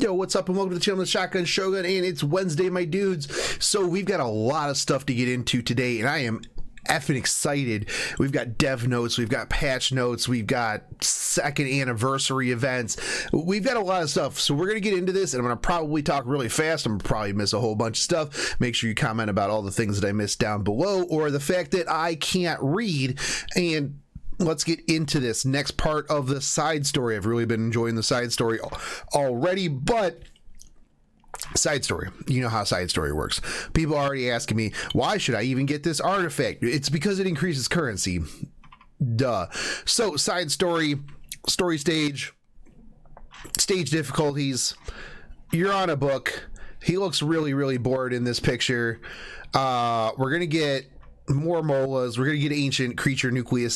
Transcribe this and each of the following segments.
Yo, what's up and welcome to the channel of Shotgun Shogun, and it's Wednesday, my dudes. So we've got a lot of stuff to get into today, and I am effing excited. We've got dev notes, we've got patch notes, we've got second anniversary events, we've got a lot of stuff. So we're going to get into this, and I'm going to probably talk really fast. I'm going to probably miss a whole bunch of stuff. Make sure you comment about all the things that I missed down below, or the fact that I can't read. And let's get into this next part of the side story. I've really been enjoying the side story already, but side story, you know how side story works. People are already asking me, why should I even get this artifact? It's because it increases currency. Duh. So side story, story stage difficulties. You're on a book. He looks really bored in this picture. We're gonna get more molas. We're gonna get ancient creature nuclei.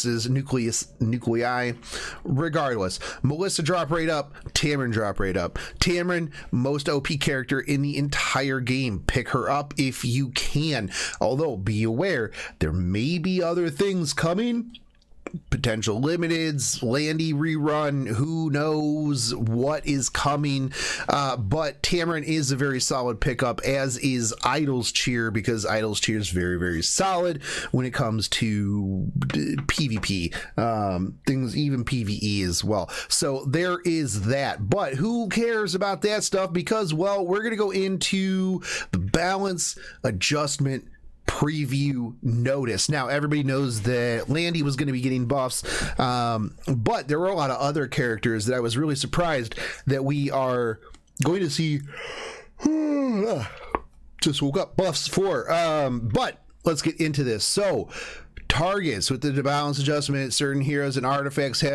Regardless, Melissa drop rate up, Tamron drop rate up. Tamron, most OP character in the entire game. Pick her up if you can. Although be aware, there may be other things coming. Potential limiteds, Landy rerun, who knows what is coming, but Tamron is a very solid pickup, as is Idol's Cheer, because Idol's Cheer is very solid when it comes to PvP things, even PvE as well. So there is that, but who cares about that stuff, because, well, we're gonna go into the balance adjustment preview notice. Now everybody knows that Landy was going to be getting buffs, but there were a lot of other characters that I was really surprised that we are going to see just woke up buffs for, but let's get into this. So targets with the balance adjustment, certain heroes and artifacts that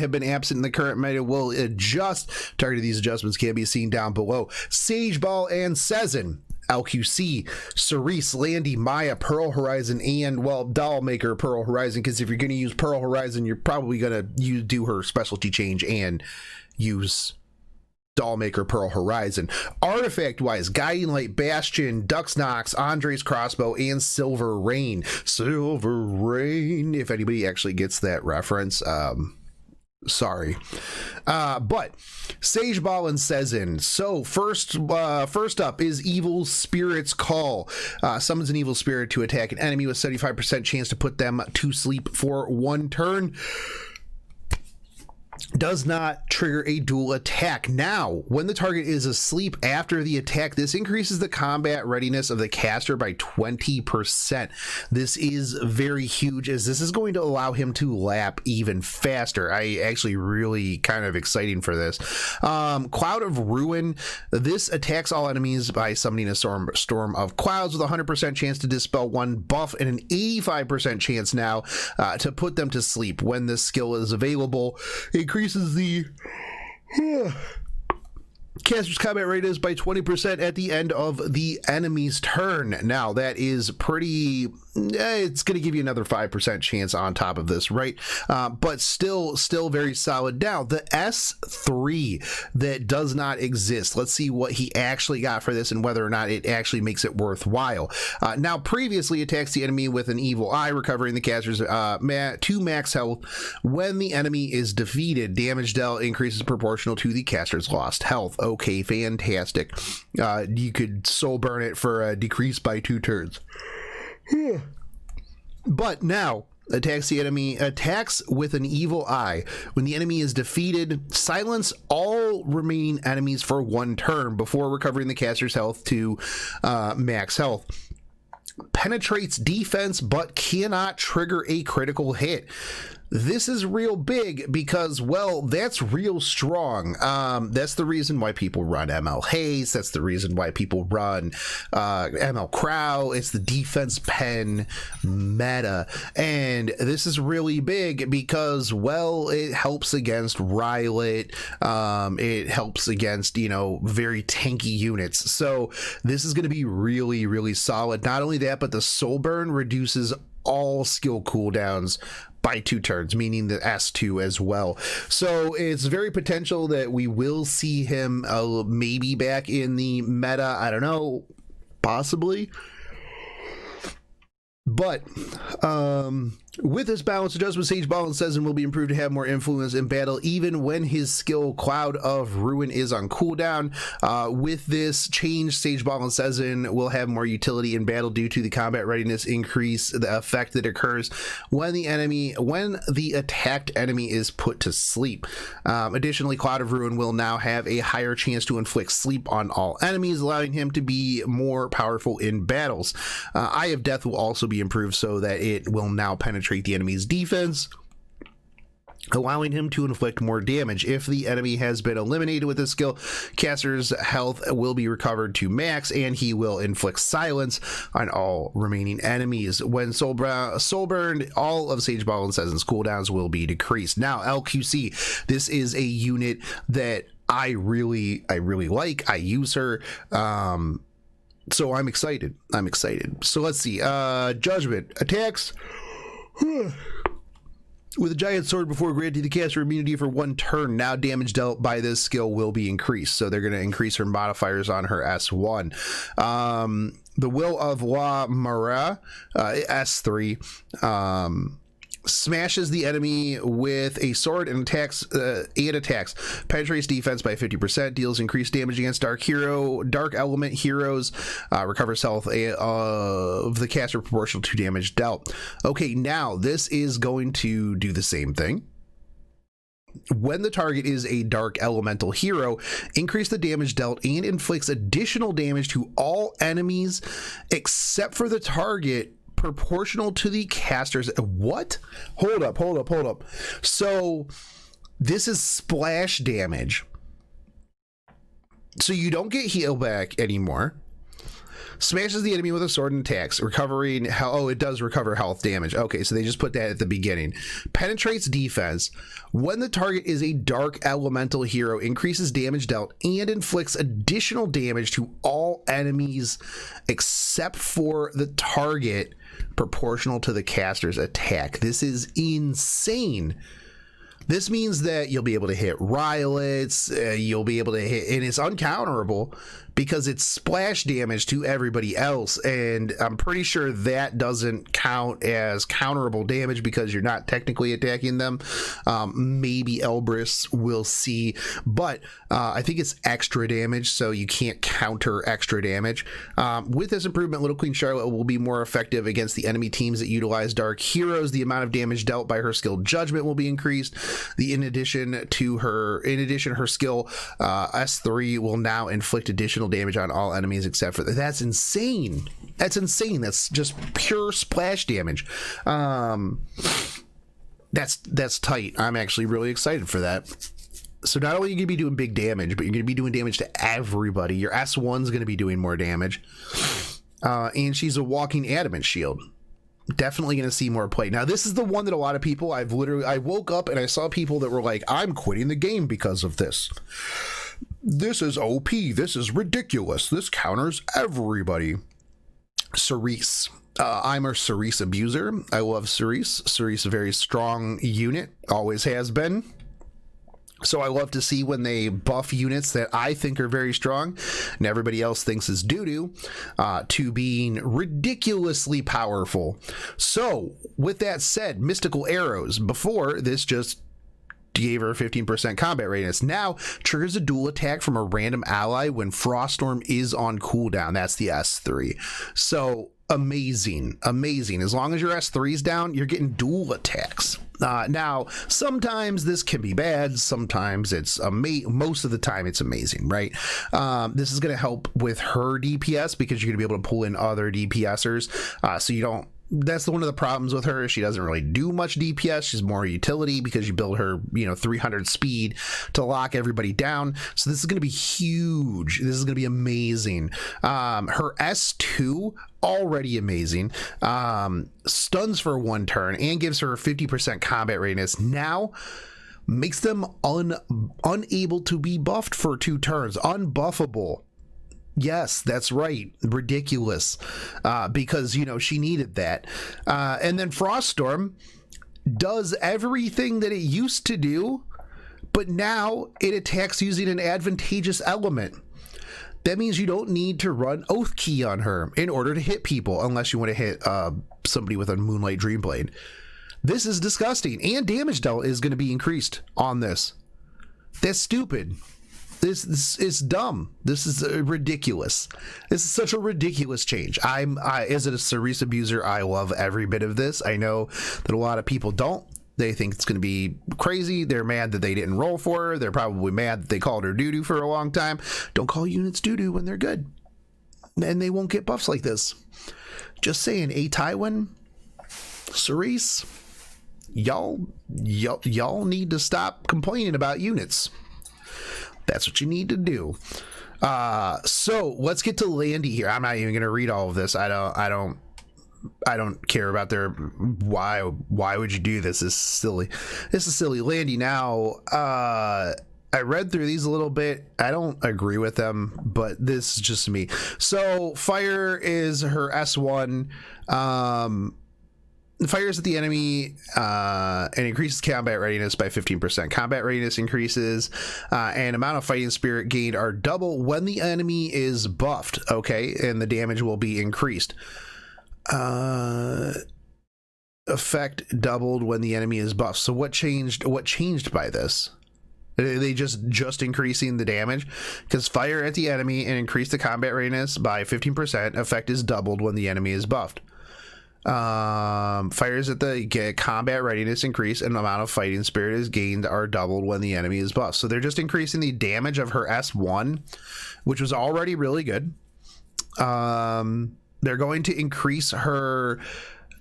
have been absent in the current meta will adjust. Target of these adjustments can be seen down below. Sage, Baal and Sezan, LQC, Cerise, Landy, Maya, Pearl Horizon, and, well, Doll Maker Pearl Horizon, because if you're going to use Pearl Horizon, you're probably going to do her specialty change and use Doll Maker Pearl Horizon. Artifact wise, Guiding Light, Bastion, Dux Nox, Andre's Crossbow, and Silver Rain. Silver Rain, if anybody actually gets that reference, sorry. But Sage, Baal and Sezan. So first up is Evil Spirit's Call. Summons an evil spirit to attack an enemy with 75% chance to put them to sleep for 1 turn. Does not trigger a dual attack. Now, when the target is asleep after the attack, this increases the combat readiness of the caster by 20%. This is very huge, as this is going to allow him to lap even faster. I actually really kind of exciting for this. Cloud of Ruin. This attacks all enemies by summoning a storm of clouds with a 100% chance to dispel 1 buff and an 85% chance now to put them to sleep. When this skill is available, increases the caster's combat rate is by 20% at the end of the enemy's turn. Now that is pretty, it's going to give you another 5% chance on top of this, right? But still very solid. Now the S3 that does not exist, let's see what he actually got for this and whether or not it actually makes it worthwhile. Now previously attacks the enemy with an evil eye, recovering the caster's 2 max health. When the enemy is defeated, damage dealt increases proportional to the caster's lost health. Okay, fantastic. You could soul burn it for a decrease by 2 turns. But now attacks the enemy, attacks with an evil eye. When the enemy is defeated, silence all remaining enemies for 1 turn before recovering the caster's health to max health. Penetrates defense but cannot trigger a critical hit. This is real big because, well, that's real strong. That's the reason why people run ML Haste. That's the reason why people run ML Crow. It's the defense pen meta. And this is really big because, well, it helps against Rylet. It helps against, you know, very tanky units. So this is going to be really solid. Not only that, but the soul burn reduces all skill cooldowns by 2 turns, meaning the S2 as well. So it's very potential that we will see him maybe back in the meta. I don't know, possibly. But With this balance adjustment, Sage Baal and Sezan will be improved to have more influence in battle, even when his skill Cloud of Ruin is on cooldown. With this change, Sage Baal and Sezan will have more utility in battle due to the combat readiness increase, the effect that occurs when the attacked enemy is put to sleep. Additionally, Cloud of Ruin will now have a higher chance to inflict sleep on all enemies, allowing him to be more powerful in battles. Eye of Death will also be improved so that it will now penetrate the enemy's defense, allowing him to inflict more damage. If the enemy has been eliminated with this skill, caster's health will be recovered to max, and he will inflict silence on all remaining enemies. When soul burned, all of Sage Baal and Sezan's cooldowns will be decreased. Now, LQC, this is a unit that I really like. I use her. So I'm excited. So let's see. Judgment attacks with a giant sword before granting the caster immunity for 1 turn. Now damage dealt by this skill will be increased, so they're going to increase her modifiers on her S1. The Will of La Mara, S3, smashes the enemy with a sword and attacks, penetrates defense by 50%, deals increased damage against dark element heroes, recovers health of the caster proportional to damage dealt. Okay, now this is going to do the same thing. When the target is a dark elemental hero, increase the damage dealt and inflicts additional damage to all enemies except for the target, proportional to the caster's. What? Hold up. So this is splash damage. So you don't get heal back anymore. Smashes the enemy with a sword and attacks, recovering it does recover health damage. Okay, so they just put that at the beginning. Penetrates defense. When the target is a dark elemental hero, increases damage dealt and inflicts additional damage to all enemies except for the target, proportional to the caster's attack. This is insane. This means that you'll be able to hit Rylets, you'll be able to hit, and it's uncounterable because it's splash damage to everybody else, and I'm pretty sure that doesn't count as counterable damage because you're not technically attacking them. Maybe Elbrus, we'll see, but I think it's extra damage, so you can't counter extra damage. With this improvement, Little Queen Charlotte will be more effective against the enemy teams that utilize dark heroes. The amount of damage dealt by her skill Judgment will be increased. In addition, her skill S3 will now inflict additional damage on all enemies except for that's insane. That's just pure splash damage. That's tight. I'm actually really excited for that. So not only are you going to be doing big damage, but you're going to be doing damage to everybody. Your S1's going to be doing more damage. And she's a walking adamant shield. Definitely going to see more play. Now, this is the one that a lot of people, I woke up and I saw people that were like, I'm quitting the game because of this. This is OP. This is ridiculous. This counters everybody. Cerise. I'm a Cerise abuser. I love Cerise. Cerise, a very strong unit, always has been. So I love to see when they buff units that I think are very strong and everybody else thinks is doo-doo to being ridiculously powerful. So with that said, mystical arrows. Before this just gave her 15% combat readiness. Now triggers a dual attack from a random ally when Froststorm is on cooldown. That's the S3. So amazing. As long as your S3's down, you're getting dual attacks. Now, sometimes this can be bad. Sometimes it's most of the time it's amazing, right? This is going to help with her DPS because you're going to be able to pull in other DPSers. So you don't. That's one of the problems with her. She doesn't really do much DPS. She's more utility because you build her, 300 speed to lock everybody down. So this is going to be huge. This is going to be amazing. Her S2, already amazing. Stuns for 1 turn and gives her 50% combat readiness. Now makes them unable to be buffed for 2 turns. Unbuffable. Yes, that's right. Ridiculous. Because, she needed that. And then Froststorm does everything that it used to do, but now it attacks using an advantageous element. That means you don't need to run Oath Key on her in order to hit people, unless you want to hit somebody with a Moonlight Dreamblade. This is disgusting. And damage dealt is going to be increased on this. That's stupid. This is dumb. This is ridiculous. This is such a ridiculous change. As a Cerise abuser, I love every bit of this. I know that a lot of people don't. They think it's going to be crazy. They're mad that they didn't roll for her. They're probably mad that they called her doo-doo for a long time. Don't call units doo-doo when they're good. And they won't get buffs like this. Just saying, a Tywin, Cerise, y'all need to stop complaining about units. That's what you need to do. So let's get to Landy here. I'm not even going to read all of this. I don't care about their why would you do this? This is silly. Landy now. I read through these a little bit. I don't agree with them, but this is just me. So fire is her S1. Fires at the enemy and increases combat readiness by 15%. Combat readiness increases and amount of fighting spirit gained are double when the enemy is buffed. Okay, and the damage will be increased. Effect doubled when the enemy is buffed. So what changed by this? Are they just increasing the damage? Because fire at the enemy and increase the combat readiness by 15%. Effect is doubled when the enemy is buffed. Fires at the combat readiness increase and the amount of fighting spirit is gained are doubled when the enemy is buffed. So they're just increasing the damage of her S1, which was already really good. They're going to increase her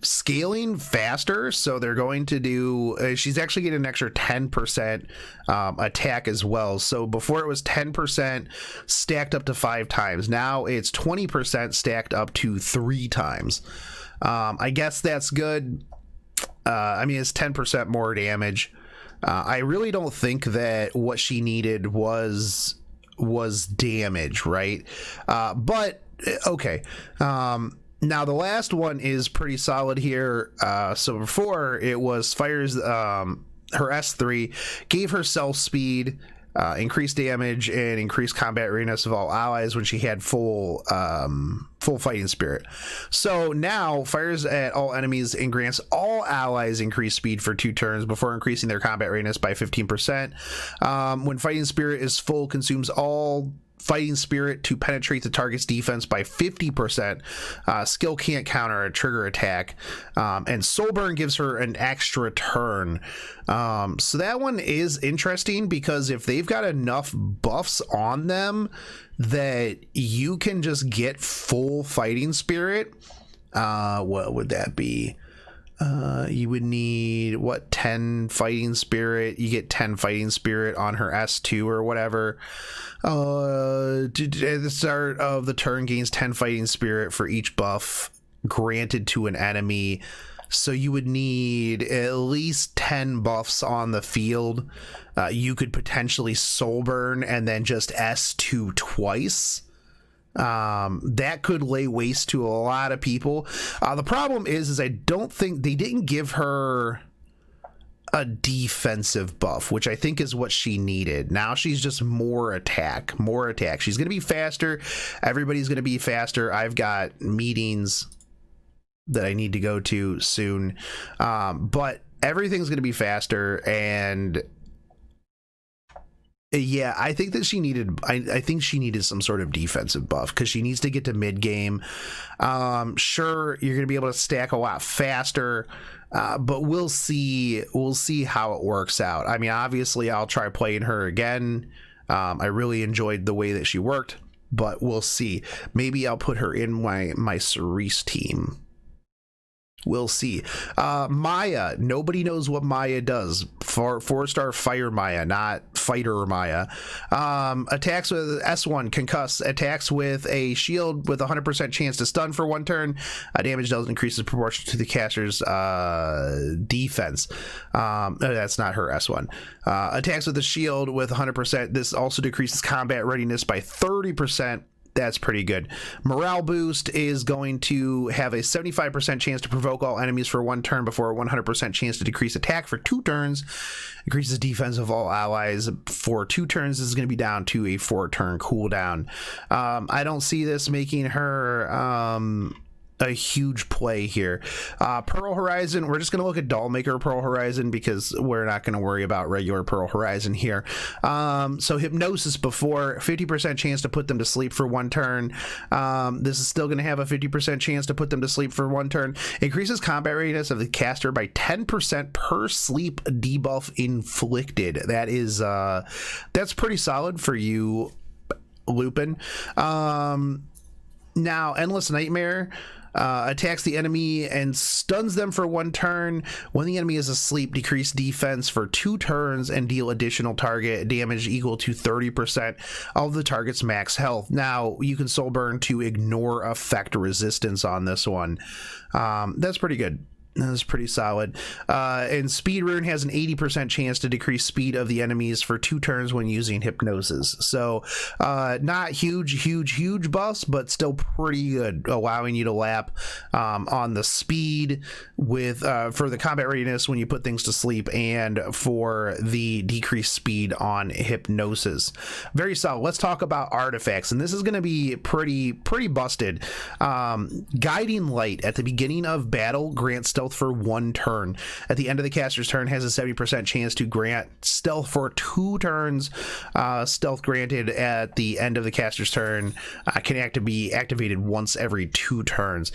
scaling faster, so they're going to do she's actually getting an extra 10% attack as well. So before it was 10% stacked up to 5 times, now it's 20% stacked up to 3 times. I guess that's good. I mean, it's 10% more damage. I really don't think that what she needed was damage, right? But okay. Now the last one is pretty solid here. So before it was fires, her S3 gave herself speed, increased damage, and increased combat readiness of all allies when she had full fighting spirit. So now fires at all enemies and grants all allies increased speed for 2 turns before increasing their combat readiness by 15%. When fighting spirit is full, consumes all fighting spirit to penetrate the target's defense by 50%. Skill can't counter a trigger attack, and soul burn gives her an extra turn. So that one is interesting because if they've got enough buffs on them that you can just get full fighting spirit, what would that be? You would need 10 fighting spirit. You get 10 fighting spirit on her S2 or whatever. At the start of the turn, gains 10 fighting spirit for each buff granted to an enemy. So you would need at least 10 buffs on the field. You could potentially soul burn and then just S2 twice. That could lay waste to a lot of people. The problem is I don't think they didn't give her a defensive buff, which I think is what she needed. Now she's just more attack. She's going to be faster. Everybody's going to be faster. I've got meetings that I need to go to soon. But everything's going to be faster. And yeah, I think that she needed, I think she needed some sort of defensive buff because she needs to get to mid game. Sure, you're going to be able to stack a lot faster, but we'll see how it works out. I mean, obviously I'll try playing her again. I really enjoyed the way that she worked, but we'll see. Maybe I'll put her in my Cerise team. We'll see. Maya. Nobody knows what Maya does. 4-star fire Maya, not fighter Maya. Attacks with S1, concuss. Attacks with a shield with 100% chance to stun for 1 turn. Damage dealt increases proportional to the caster's defense. That's not her S1. Attacks with a shield with 100%. This also decreases combat readiness by 30%. That's pretty good. Morale boost is going to have a 75% chance to provoke all enemies for 1 turn before a 100% chance to decrease attack for 2 turns. Increases defense of all allies for 2 turns. This is going to be down to a 4-turn cooldown. I don't see this making her a huge play here. Pearl Horizon, we're just going to look at Dollmaker Pearl Horizon because we're not going to worry about regular Pearl Horizon here. So Hypnosis before, 50% chance to put them to sleep for 1 turn. This is still going to have a 50% chance to put them to sleep for 1 turn. Increases combat readiness of the caster by 10% per sleep debuff inflicted. That is that's pretty solid for you, Lupin. Now Endless Nightmare attacks the enemy and stuns them for 1 turn. When the enemy is asleep, decrease defense for 2 turns and deal additional target damage equal to 30% of the target's max health. Now you can soul burn to ignore effect resistance on this one. That's pretty good. That's pretty solid. And Speed Rune has an 80% chance to decrease speed of the enemies for 2 turns when using Hypnosis. So not huge buffs, but still pretty good, allowing you to lap on the speed with for the combat readiness when you put things to sleep, and for the decreased speed on Hypnosis. Very solid. Let's talk about artifacts, and this is going to be pretty busted. Guiding Light at the beginning of battle grants stealth for 1 turn. At the end of the caster's turn, has a 70% chance to grant stealth for 2 turns. Stealth granted at the end of the caster's turn can be activated once every 2 turns.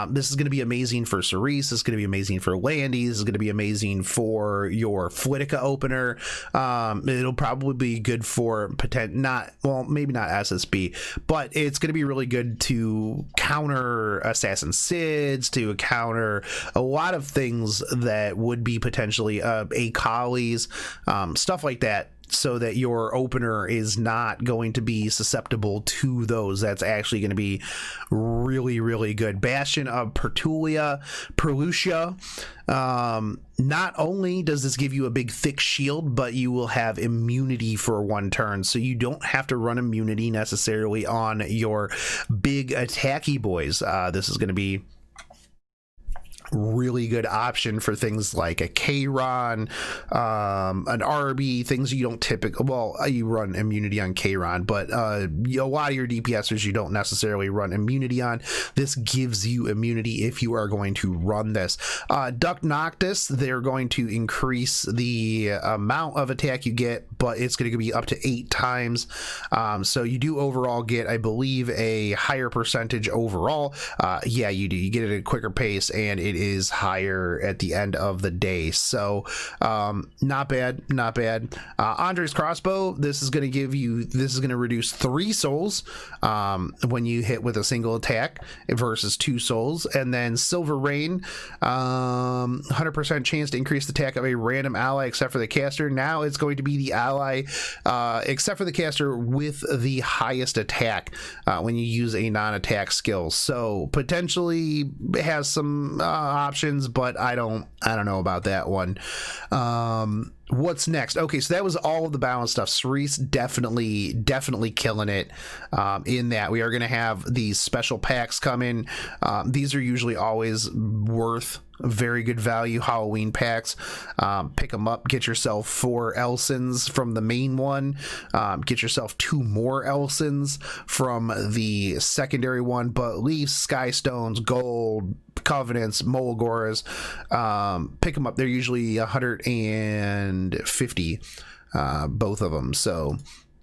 This is going to be amazing for Cerise. This is going to be amazing for Landy. This is going to be amazing for your Flitica opener. It'll probably be good for maybe not SSB, but it's going to be really good to counter Assassin Sids, to counter a lot of things that would be potentially Akalis, stuff like that, so that your opener is not going to be susceptible to those. That's actually going to be really good. Bastion of Perlucia. Not only does this give you a big thick shield, but you will have immunity for 1 turn, so you don't have to run immunity necessarily on your big attacky boys. This is going to be really good option for things like a Kayron, an RB, things you don't typically, well, you run immunity on Kayron, but a lot of your DPSers you don't necessarily run immunity on. This gives you immunity if you are going to run this. Duct Noctis, they're going to increase the amount of attack you get, but it's going to be up to 8 times. So you do overall get, I believe, a higher percentage overall. Yeah, you do. You get it at a quicker pace, and it is higher at the end of the day. So not bad. Andre's Crossbow, this is going to reduce 3 souls when you hit with a single attack versus 2 souls. And then Silver Rain, 100% chance to increase the attack of a random ally except for the caster. Now it's going to be the ally except for the caster with the highest attack when you use a non-attack skill. So potentially has some options, but I don't know about that one. What's next? Okay, so that was all of the balance stuff. Cerise definitely killing it in that. We are going to have these special packs come in. These are usually always worth very good value Halloween packs. Pick them up, get yourself 4 Elsons from the main one, get yourself 2 more Elsons from the secondary one, but Leafs, Skystones, Gold, Covenants, Molgoras, pick them up. They're usually 150, both of them, so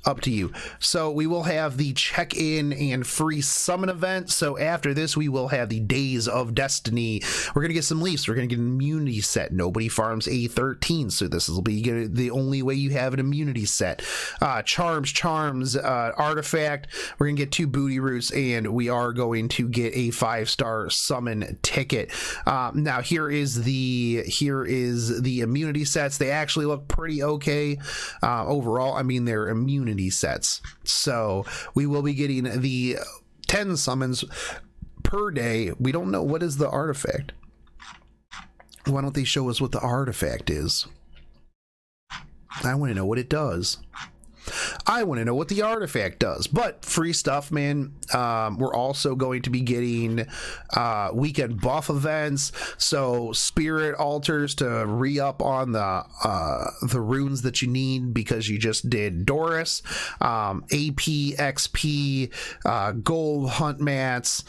up to you. So we will have the check-in and free summon event. So after this, we will have the Days of Destiny. We're going to get some Leafs. We're going to get an immunity set. Nobody farms A13, so this will be the only way you have an immunity set. Charms, artifact. We're going to get 2 booty roots, and we are going to get a 5-star summon ticket. Now here is the immunity sets. They actually look pretty okay overall. I mean, they're immunity sets, so we will be getting the 10 summons per day. We don't know what is the artifact. Why don't they show us what the artifact is? I want to know what it does. I want to know what the artifact does. But free stuff, man. We're also going to be getting weekend buff events, so spirit altars to re-up on the runes that you need because you just did Doris, AP, XP, gold hunt mats,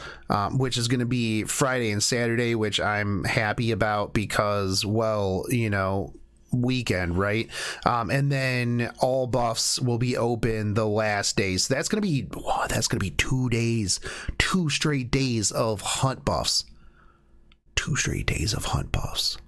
which is going to be Friday and Saturday, which I'm happy about because, well, you know, weekend, right? And then all buffs will be open the last day, so that's gonna be 2 days, 2 straight days of hunt buffs. 2 straight days of hunt buffs.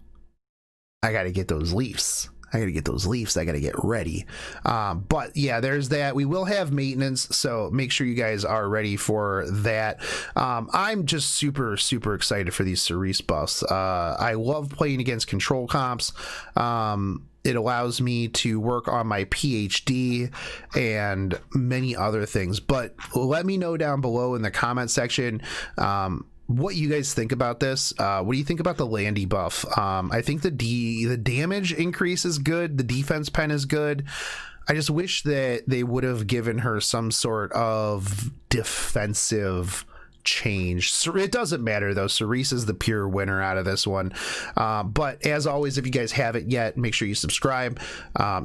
I gotta get those leafs. I gotta get ready. But yeah, there's that. We will have maintenance, so make sure you guys are ready for that. I'm just super excited for these Cerise buffs. I love playing against control comps. It allows me to work on my PhD and many other things. But let me know down below in the comment section what you guys think about this. What do you think about the Landy buff? I think the damage increase is good. The defense pen is good. I just wish that they would have given her some sort of defensive change. It doesn't matter though. Cerise is the pure winner out of this one. But as always, if you guys haven't yet, make sure you subscribe,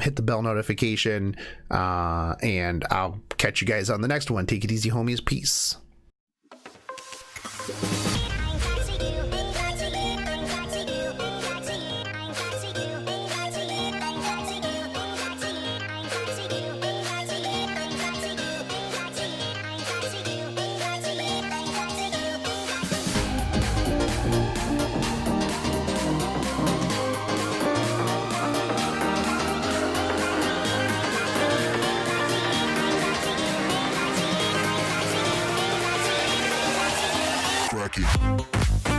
hit the bell notification, and I'll catch you guys on the next one. Take it easy, homies. Peace. Crack it.